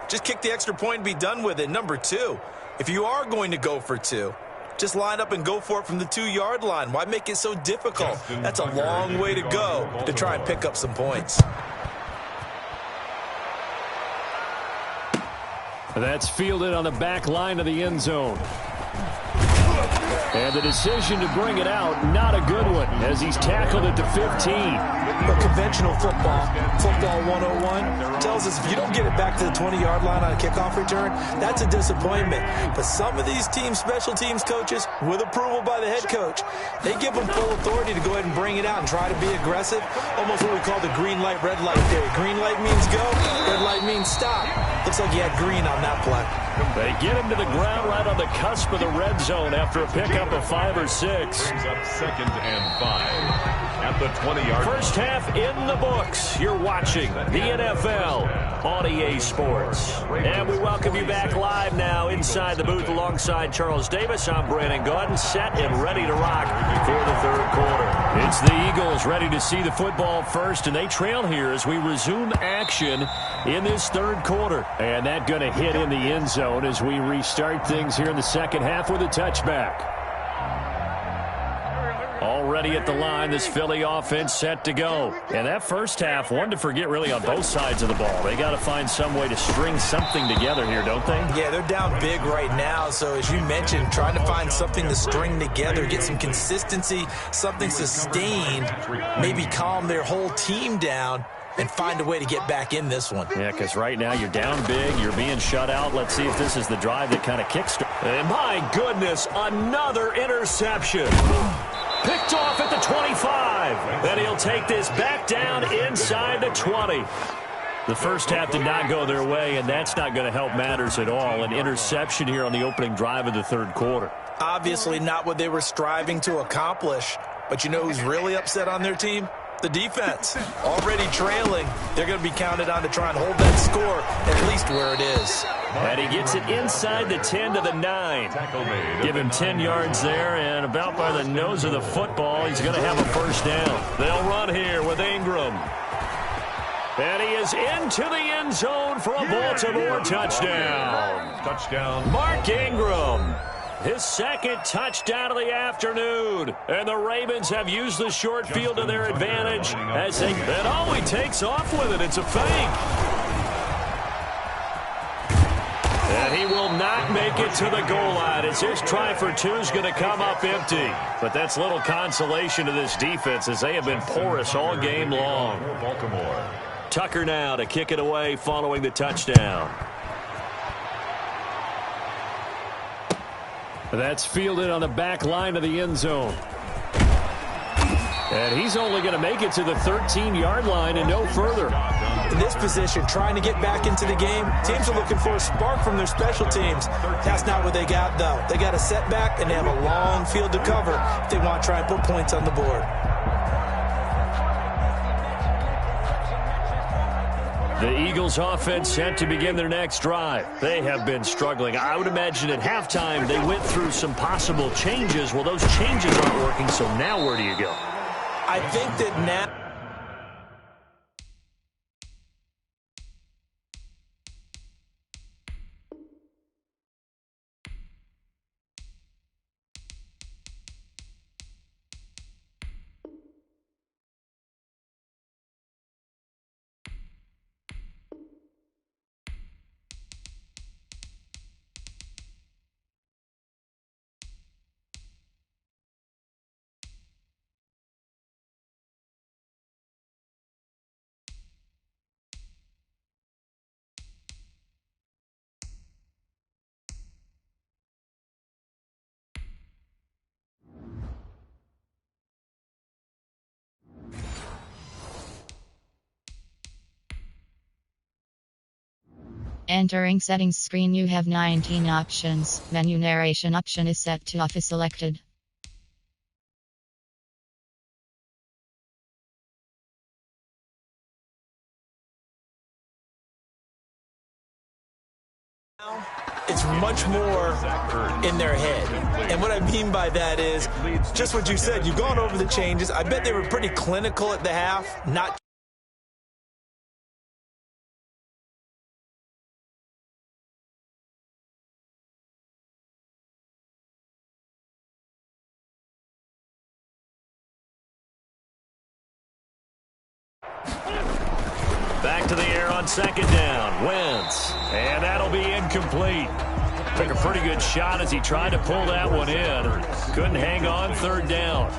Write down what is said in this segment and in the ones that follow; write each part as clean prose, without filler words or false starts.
just kick the extra point and be done with it. Number two, if you are going to go for two, just line up and go for it from the 2-yard line. Why make it so difficult? That's a long way to go to try and pick up some points. That's fielded on the back line of the end zone. And the decision to bring it out, not a good one, as he's tackled at the 15. But conventional football 101, tells us if you don't get it back to the 20-yard line on a kickoff return, that's a disappointment. But some of these special teams coaches, with approval by the head coach, they give them full authority to go ahead and bring it out and try to be aggressive, almost what we call the green light, red light theory. Green light means go, red light means stop. Looks like you had green on that play. They get him to the ground right on the cusp of the red zone after a pickup of 5 or 6. Brings up 2nd and 5 at the 20-yard line. First half in the books. You're watching the NFL on EA Sports. And we welcome you back live now inside the booth alongside Charles Davis. I'm Brandon Gordon, set and ready to rock for the third quarter. It's the Eagles ready to see the football first, and they trail here as we resume action in this third quarter. And that going to hit in the end zone as we restart things here in the second half with a touchback. Already at the line, this Philly offense set to go. And that first half, one to forget really on both sides of the ball. They got to find some way to string something together here, don't they? Yeah, they're down big right now. So as you mentioned, trying to find something to string together, get some consistency, something sustained, maybe calm their whole team down and find a way to get back in this one. Yeah, because right now you're down big, you're being shut out. Let's see if this is the drive that kind of kickstarts. And my goodness, another interception. Picked off at the 25. Then he'll take this back down inside the 20. The first half did not go their way, and that's not going to help matters at all. An interception here on the opening drive of the third quarter. Obviously not what they were striving to accomplish. But you know who's really upset on their team? The defense. Already trailing. They're going to be counted on to try and hold that score at least where it is. And he gets it inside the 10 to the 9. Give him 10 yards there, and about by the nose of the football, he's going to have a first down. They'll run here with Ingram. And he is into the end zone for a Baltimore touchdown. Touchdown. Mark Ingram. His second touchdown of the afternoon. And the Ravens have used the short field to their advantage. And oh, he takes off with it. It's a fake. And he will not make it to the goal line as his try for two is going to come up empty. But that's little consolation to this defense as they have been porous all game long. Baltimore. Tucker now to kick it away following the touchdown. That's fielded on the back line of the end zone. And he's only going to make it to the 13-yard line and no further. In this position, trying to get back into the game, teams are looking for a spark from their special teams. That's not what they got, though. They got a setback, and they have a long field to cover if they want to try and put points on the board. The Eagles offense set to begin their next drive. They have been struggling. I would imagine at halftime they went through some possible changes. Well, those changes aren't working, so now where do you go? I think that now Entering settings screen, you have 19 options. Menu narration option is set to off is selected. it's much more in their head. And what I mean by that is just what you said. You've gone over the changes. I bet they were pretty clinical at the half, not to the air on second down. Wentz. And that'll be incomplete. Took a pretty good shot as he tried to pull that one in. Couldn't hang on third down.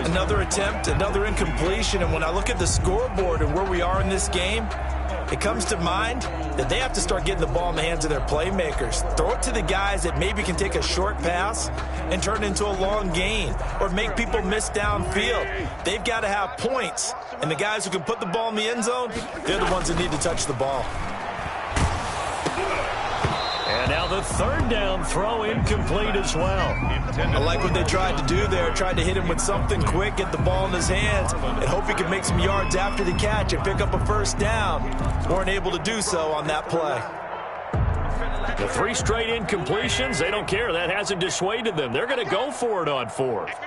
Another attempt, another incompletion. And when I look at the scoreboard and where we are in this game, it comes to mind that they have to start getting the ball in the hands of their playmakers. Throw it to the guys that maybe can take a short pass and turn it into a long gain or make people miss downfield. They've got to have points. And the guys who can put the ball in the end zone, they're the ones that need to touch the ball. And now the third down throw incomplete as well. I like what they tried to do there. Tried to hit him with something quick, get the ball in his hands, and hope he can make some yards after the catch and pick up a first down. Weren't able to do so on that play. The 3 straight incompletions, they don't care. That hasn't dissuaded them. They're going to go for it on fourth.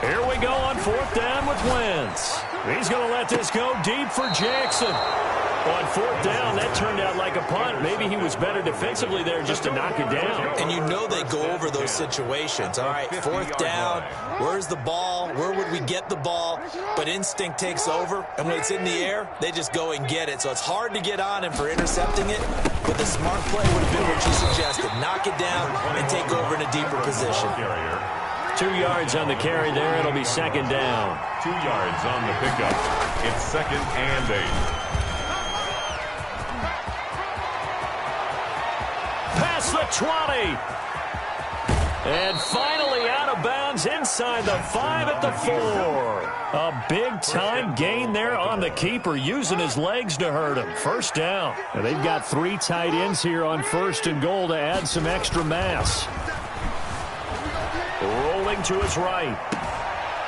Here we go on fourth down with Wentz. He's going to let this go deep for Jackson. On fourth down, that turned out like a punt. Maybe he was better defensively there just to knock it down. And you know they go over those situations. All right, fourth down, where's the ball? Where would we get the ball? But instinct takes over, and when it's in the air, they just go and get it. So it's hard to get on him for intercepting it, but the smart play would have been what you suggested. Knock it down and take over in a deeper position. 2 yards on the carry there. It'll be second down. 2 yards on the pickup. It's second and 8. Past the 20. And finally out of bounds inside the 5 at the 4. A big-time gain there on the keeper, using his legs to hurt him. First down. And they've got 3 tight ends here on first and goal to add some extra mass. Rolling to his right.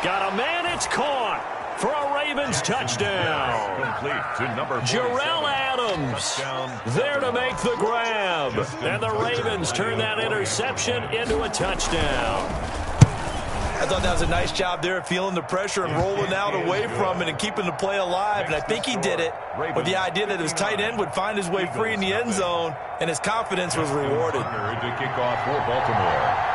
Got a man, it's caught for a Ravens touchdown. Complete to number 47. Jarrell Adams there to make the grab. And the Ravens turn that interception into a touchdown. I thought that was a nice job there, feeling the pressure and rolling out away from it and keeping the play alive. And I think he did it with the idea that his tight end would find his way free in the end zone, and his confidence was rewarded. To kick off for Baltimore.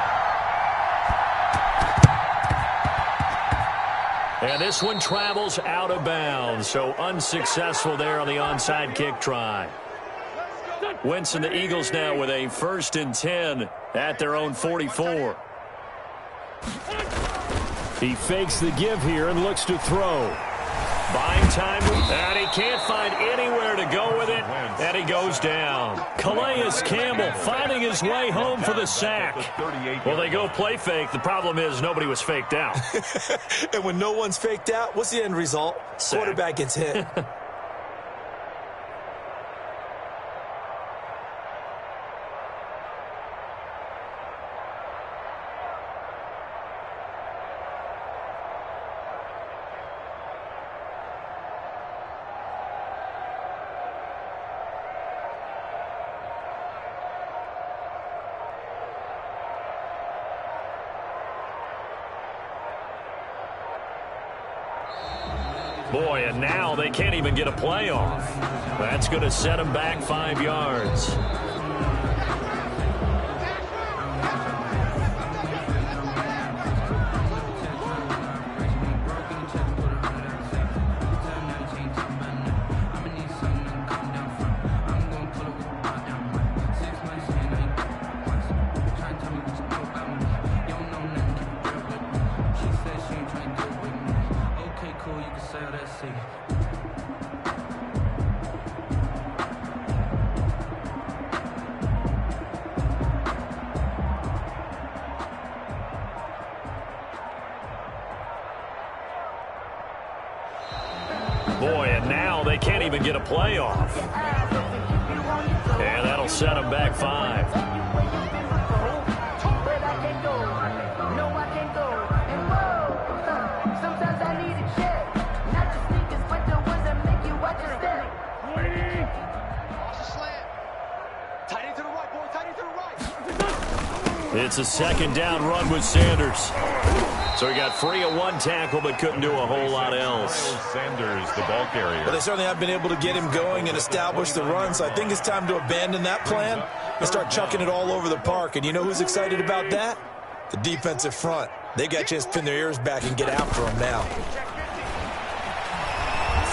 And this one travels out of bounds, so unsuccessful there on the onside kick try. Wentz and the Eagles now with a 1st and 10 at their own 44. He fakes the give here and looks to throw. Buying time, and he can't find anywhere to go with it, and he goes down. Calais Campbell finding his way home for the sack. Well, they go play fake. The problem is nobody was faked out. And when no one's faked out, what's the end result? Sack. Quarterback gets hit. Boy, and now they can't even get a play off. That's going to set them back 5 yards. Boy, and now they can't even get a play off. And that'll set them back 5. It's a second down run with Sanders. So he got free of 1 tackle, but couldn't do a whole lot else. Sanders, the ball carrier. But they certainly have been able to get him going and establish the run, so I think it's time to abandon that plan and start chucking it all over the park. And you know who's excited about that? The defensive front. They got a chance to pin their ears back and get after him now.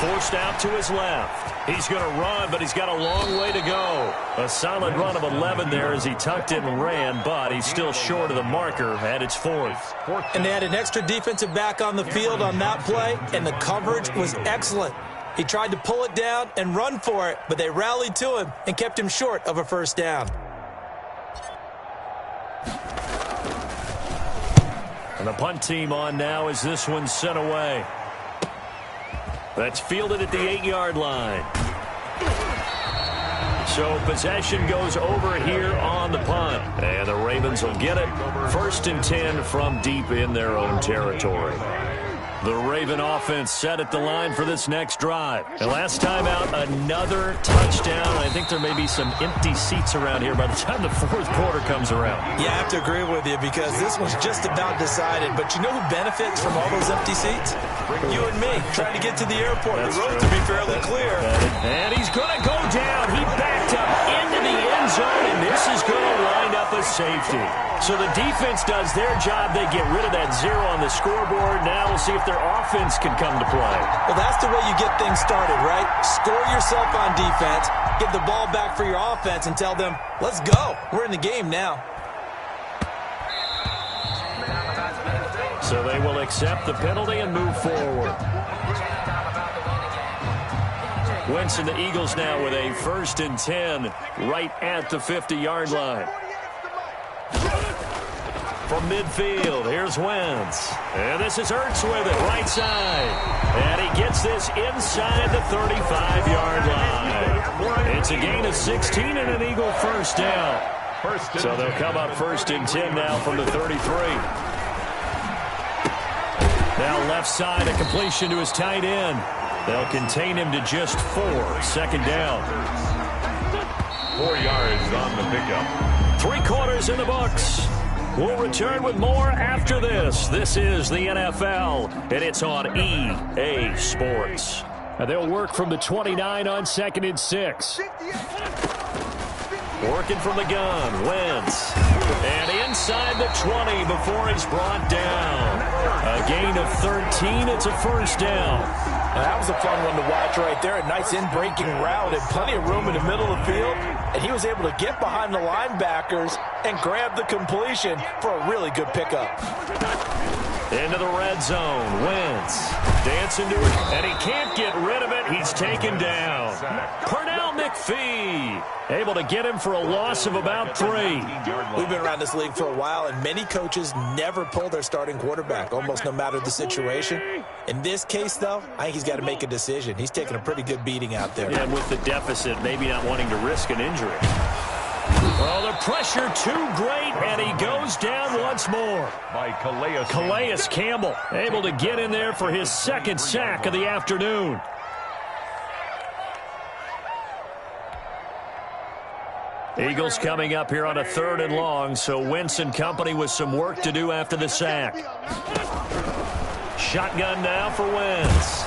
Forced out to his left. He's going to run, but he's got a long way to go. A solid run of 11 there as he tucked in and ran, but he's still short of the marker, and it's fourth. And they had an extra defensive back on the field on that play, and the coverage was excellent. He tried to pull it down and run for it, but they rallied to him and kept him short of a first down. And the punt team on now as this one's sent away. That's fielded at the 8-yard line. So possession goes over here on the punt. And the Ravens will get it. 1st and 10 from deep in their own territory. The Raven offense set at the line for this next drive. And last time out, another touchdown. I think there may be some empty seats around here by the time the fourth quarter comes around. Yeah, I have to agree with you because this one's just about decided. But you know who benefits from all those empty seats? You and me, trying to get to the airport. The roads will be fairly clear. And he's going to go down. He backed up into the end zone, and this is going to wind up a safety. So the defense does their job. They get rid of that 0 on the scoreboard. Now we'll see if their offense can come to play. Well, that's the way you get things started, right? Score yourself on defense, get the ball back for your offense, and tell them, let's go. We're in the game now. So they will accept the penalty and move forward. Wentz and the Eagles now with a 1st and 10 right at the 50-yard line. From midfield, here's Wentz. And this is Ertz with it, right side. And he gets this inside the 35-yard line. It's a gain of 16 and an Eagle first down. So they'll come up 1st and 10 now from the 33. Now left side, a completion to his tight end. They'll contain him to just 4. 2nd down. 4 yards on the pickup. 3 quarters in the books. We'll return with more after this. This is the NFL, and it's on EA Sports. And they'll work from the 29 on 2nd and 6. Working from the gun, Wentz. And inside the 20 before he's brought down. A gain of 13. It's a first down. Now, that was a fun one to watch right there. A nice in-breaking route and plenty of room in the middle of the field. And he was able to get behind the linebackers and grab the completion for a really good pickup. Into the red zone. Wentz dancing to it, and he can't get rid of it. He's taken down. Pernell McPhee able to get him for a loss of about 3. We've been around this league for a while, and many coaches never pull their starting quarterback, almost no matter the situation. In this case, though, I think he's got to make a decision. He's taking a pretty good beating out there. And with the deficit, maybe not wanting to risk an injury. Well, the pressure too great, and he goes down once more. By Calais Campbell able to get in there for his 2nd sack of the afternoon. Eagles coming up here on a 3rd and long, so Wentz and company with some work to do after the sack. Shotgun now for Wentz.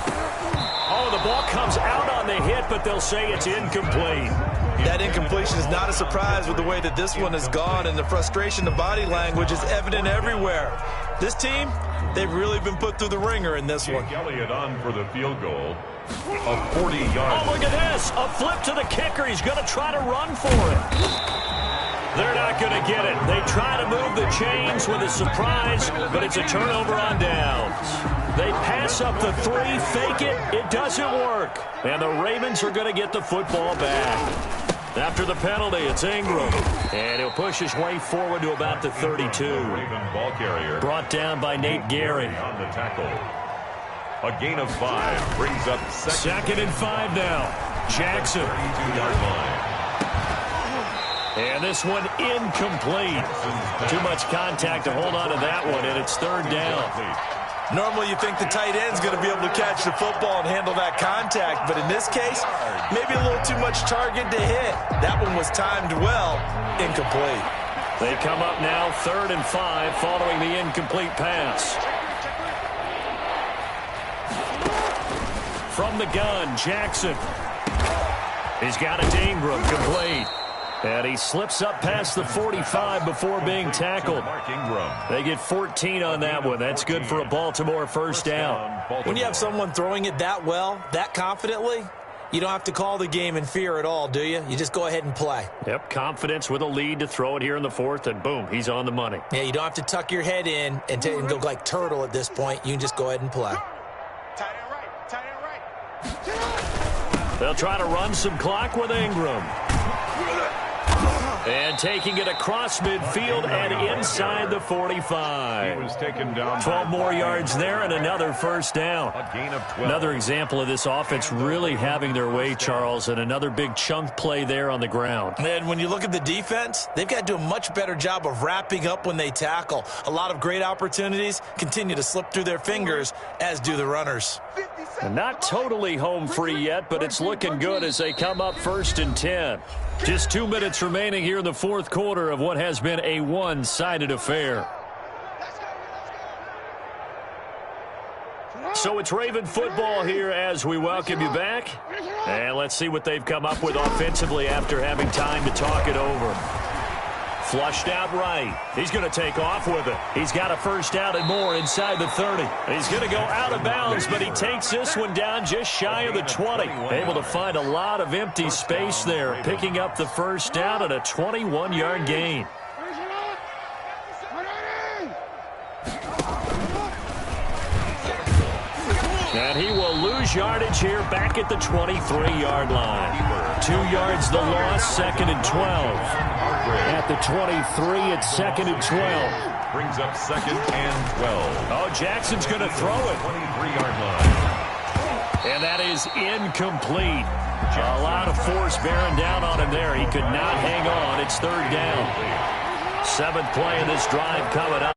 Oh, the ball comes out on the hit, but they'll say it's incomplete. That incompletion is not a surprise with the way that this one has gone, and the frustration, the body language is evident everywhere. This team, they've really been put through the ringer in this one. Elliott on for the field goal. A 40-yard. Oh, look at this. A flip to the kicker. He's going to try to run for it. They're not going to get it. They try to move the chains with a surprise, but it's a turnover on downs. They pass up the 3, fake it. It doesn't work. And the Ravens are going to get the football back. After the penalty, it's Ingram. And he'll push his way forward to about the 32. Raven ball carrier. Brought down by Nate Gehry. On the tackle. A gain of 5 brings up 2nd and 5 now. Jackson. 32-yard line. And this one incomplete. Too much contact to hold on to that one, and it's 3rd down. Normally you think the tight end's going to be able to catch the football and handle that contact, but in this case, maybe a little too much target to hit. That one was timed well, incomplete. They come up now 3rd and 5 following the incomplete pass. From the gun, Jackson. He's got it to Ingram, complete. And he slips up past the 45 before being tackled. They get 14 on that one. That's good for a Baltimore first down. When you have someone throwing it that well, that confidently, you don't have to call the game in fear at all, do you? You just go ahead and play. Yep, confidence with a lead to throw it here in the fourth, and boom, he's on the money. Yeah, you don't have to tuck your head in and go like turtle at this point. You can just go ahead and play. They'll try to run some clock with Ingram. And taking it across midfield and inside the 45. He was taken down 12 more yards there and another first down. A gain of 12. Another example of this offense really having their way, Charles, and another big chunk play there on the ground. And when you look at the defense, they've got to do a much better job of wrapping up when they tackle. A lot of great opportunities continue to slip through their fingers, as do the runners. And not totally home free yet, but it's looking good as they come up 1st and 10. Just 2 minutes remaining here in the fourth quarter of what has been a one-sided affair. So it's Raven football here as we welcome you back. And let's see what they've come up with offensively after having time to talk it over. Flushed out right. He's going to take off with it. He's got a first down and more inside the 30. He's going to go out of bounds, but he takes this one down just shy of the 20. Able to find a lot of empty space there, picking up the first down at a 21-yard gain. And he will lose yardage here back at the 23-yard line. 2 yards the loss, 2nd and 12. At the 23, it's 2nd and 12. Brings up 2nd and 12. Oh, Jackson's going to throw it. 23-yard line. And that is incomplete. A lot of force bearing down on him there. He could not hang on. It's 3rd down. 7th play of this drive coming up.